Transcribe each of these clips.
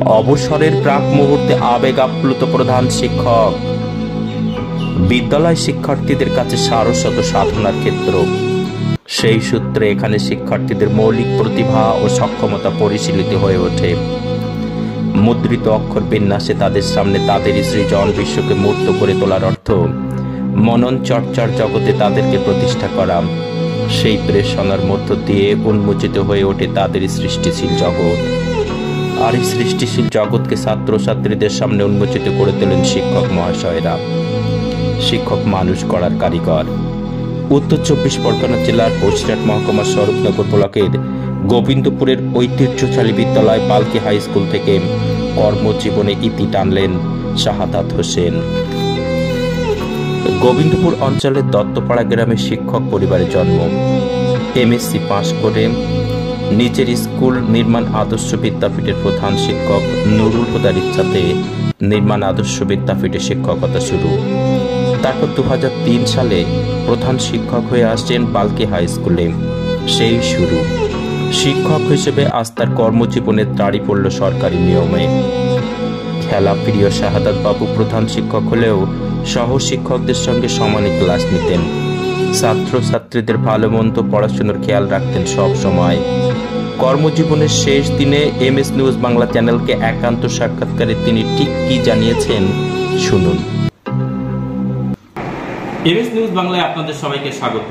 অবসরের প্রাক মুহূর্তে আবেগ আপ্লুত প্রধান শিক্ষক। বিদ্যালয় শিক্ষার্থীদের কাছে সারস্বত সাধনার ক্ষেত্র। সেই সূত্রে এখানে শিক্ষার্থীদের মৌলিক প্রতিভা ও সক্ষমতা পরিশীলিত হয়ে ওঠে। মুদ্রিত অক্ষর বিন্যাসে তাদের সামনে তাদের সৃজন বিশ্বকে মূর্ত করে তোলার অর্থ মনন চর্চার জগতে তাদেরকে প্রতিষ্ঠা করা। সেই প্রেষণার মধ্য দিয়ে উন্মোচিত হয়ে ওঠে তাদের সৃষ্টিশীল জগৎ। আর এই সৃষ্টিশীল জগৎকে ছাত্রছাত্রীদের সামনে উন্মোচিত করে তোলেন শিক্ষক মহাশয়রা। শিক্ষক মানুষ গড়ার কারিগর। উত্তর 24 পরগনা জেলার বসিরহাট মহকুমার স্বরূপনগর ব্লকের গোবিন্দপুরের ঐতিহ্যশালী বিদ্যালয় পালকি হাই স্কুল থেকে কর্মজীবনে ইতি টানলেন শাহাদাত হোসেন। গোবিন্দপুর অঞ্চলের দত্তপাড়া গ্রামে শিক্ষক পরিবারে জন্ম। এমএসসি পাশ করে নিজের স্কুল নির্মাণ আদর্শ বিদ্যাপীঠের প্রধান শিক্ষক নুরুল হুদার ইচ্ছাতে নির্মাণ আদর্শ বিদ্যাপীঠে শিক্ষকতা শুরু। তারপর 2003 সালে প্রধান শিক্ষক হয়ে আসছেন পালকি হাই স্কুলে। সেই শুরু। শিক্ষক হিসেবে আজ তার কর্মজীবনের তাড়ি পড়ল সরকারি নিয়মে। খেলা প্রিয় শাহাদাত বাবু প্রধান শিক্ষক হলেও সহ শিক্ষকদের সঙ্গে সমানে ক্লাস নিতেন। ছাত্রছাত্রীদের ভালো মন্দ পড়াশোনার খেয়াল রাখতেন সব সময়। কর্মজীবনের শেষ দিনে এমএস নিউজ বাংলা চ্যানেলকে একান্ত সাক্ষাৎকারে তিনি ঠিক কি জানিয়েছেন শুনুন। এমএস নিউজ বাংলায় আপনাদের সবাইকে স্বাগত।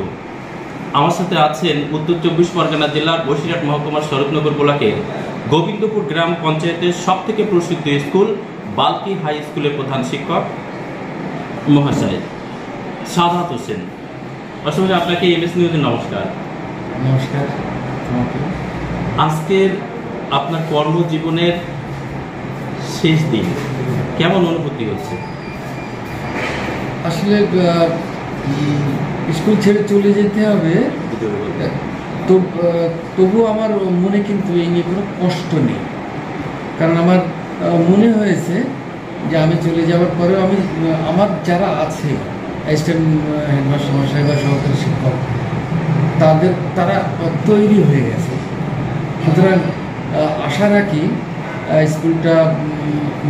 আমার সাথে আছেন উত্তর 24 পরগনা জেলার বসিরহাট মহকুমার স্বরূপনগর ব্লকের গোবিন্দপুর গ্রাম পঞ্চায়েতের সব থেকে প্রসিদ্ধ স্কুল পালকি হাই স্কুলের প্রধান শিক্ষক মহাশয় শাহাদাত হোসেন। আসলে আপনাকে এমএস নিউজে নমস্কার। নমস্কার। আজকের আপনার কর্মজীবনের শেষ দিন, কেমন অনুভূতি হচ্ছে? আসলে স্কুল ছেড়ে চলে যেতে হবে, তবু আমার মনে কিন্তু এই নিয়ে কোনো কষ্ট নেই। কারণ আমার মনে হয়েছে যে আমি চলে যাওয়ার পরেও আমি আমার যারা আছে অ্যাসিস্ট্যান্ট হেডমাস্টার মহাশয় বা সহকারী শিক্ষক তারা তৈরি হয়ে গেছে। সুতরাং আশা রাখি স্কুলটা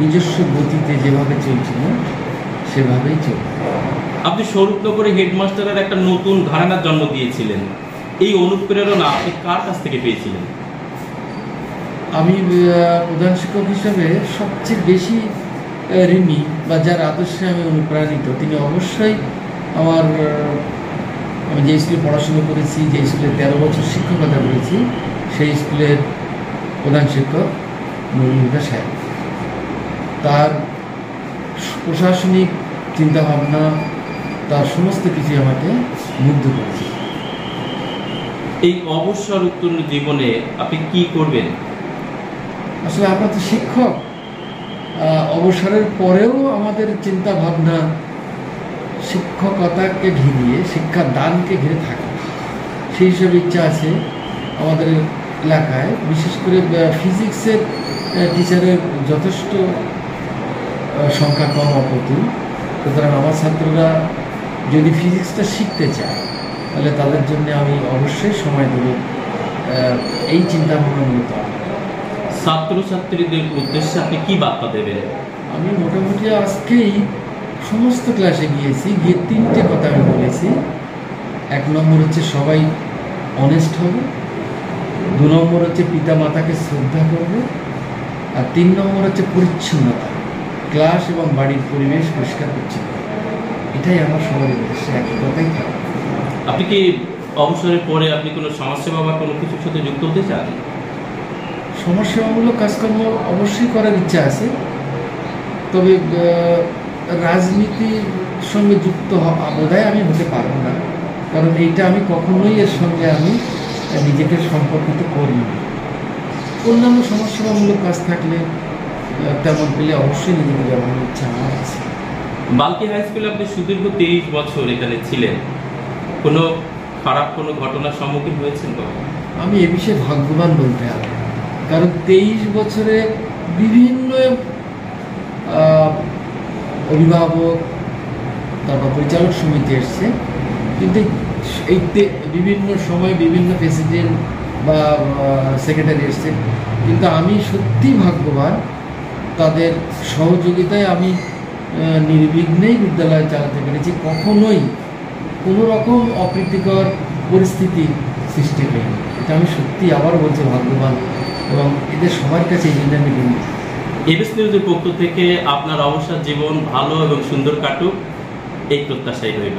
নিজস্ব গতিতে যেভাবে চলছিল সেভাবেই চলবে। আপনি স্বরূপনগরে হেডমাস্টারের একটা নতুন ধারণার জন্ম দিয়েছিলেন। এই অনুপ্রেরণা আপনি কার কাছ থেকে পেয়েছিলেন? আমি প্রধান শিক্ষক হিসেবে সবচেয়ে বেশি ঋণী বা যার আদর্শে আমি অনুপ্রাণিত তিনি অবশ্যই আমি যে স্কুলে পড়াশুনো করেছি, যে স্কুলে 13 বছর শিক্ষকতা করেছি, সেই স্কুলের প্রধান শিক্ষক নুরুল হুদা সাহেব। তার প্রশাসনিক চিন্তাভাবনা, তার সমস্ত কিছু আমাকে মুগ্ধ করেছে। এই অবসর উত্তীর্ণ জীবনে আপনি কি করবেন? আসলে আমরা তো শিক্ষক, অবসরের পরেও আমাদের চিন্তা ভাবনা শিক্ষকতাকে ঘিরিয়ে, শিক্ষা দানকে ঘিরে থাকে। সেই হিসেবে ইচ্ছা আছে আমাদের এলাকায় বিশেষ করে ফিজিক্সের টিচারের যথেষ্ট সংখ্যা কম অপ্রতুল। সুতরাং আমার ছাত্ররা যদি ফিজিক্সটা শিখতে চায় তাহলে তাদের জন্য আমি অবশ্যই সময় দেব, এই চিন্তা ভাবনা মূলত। ছাত্রছাত্রীদের উদ্দেশ্যে আপনি কি বার্তা দেবেন? আমি মোটামুটি আজকেই সমস্ত ক্লাসে গিয়েছি, গিয়ে 3টে কথা আমি বলেছি। 1 নম্বর হচ্ছে সবাই অনেস্ট হবে, 2 নম্বর হচ্ছে পিতা মাতাকে শ্রদ্ধা করবে, আর 3 নম্বর হচ্ছে পরিচ্ছন্নতা, ক্লাস এবং বাড়ির পরিবেশ পরিষ্কার পরিচ্ছন্ন। এটাই আমার সবার উদ্দেশ্যে, একই কথাই থাকবে। আপনি কি অবসরের পরে আপনি কোনো সমাজসেবা বা কোনো কিছুর সাথে যুক্ত হতে চান? সমাজসেবামূলক কাজকর্ম অবশ্যই করার ইচ্ছা আছে, তবে রাজনীতির সঙ্গে যুক্ত বোধহয় আমি হতে পারবো না, কারণ এইটা আমি কখনোই এর সঙ্গে আমি নিজেকে সম্পর্কিত করিনি। অন্যান্য সমাজসেবামূলক কাজ থাকলে তেমন পেলে অবশ্যই নিজেকে ব্যবহারের ইচ্ছা আমার আছে। পালকি হাই স্কুলে আপনি সুদীর্ঘ 23 বছর এখানে ছিলেন, কোনো খারাপ কোনো ঘটনার সম্মুখীন হয়েছেন? আমি এ বিষয়ে ভাগ্যবান বলতে হবে, কারণ 23 বছরে বিভিন্ন অভিভাবক, তারপর পরিচালক সমিতি এসছে, কিন্তু এই বিভিন্ন সময় বিভিন্ন প্রেসিডেন্ট বা সেক্রেটারি এসছে, কিন্তু আমি সত্যি ভাগ্যবান তাদের সহযোগিতায় আমি নির্বিঘ্নেই বিদ্যালয় চালাতে পেরেছি। কখনোই কোনো রকম অপ্রীতিকর পরিস্থিতি সৃষ্টি হয়নি। এটা আমি সত্যি আবার বলছি ভাগ্যবান, এবং এদের সবার কাছে এই জন্য আমি ঋণী। এবিএস নিউজের পক্ষ থেকে আপনার অবসর জীবন ভালো এবং সুন্দর কাটুক, এই প্রত্যাশাই রইল।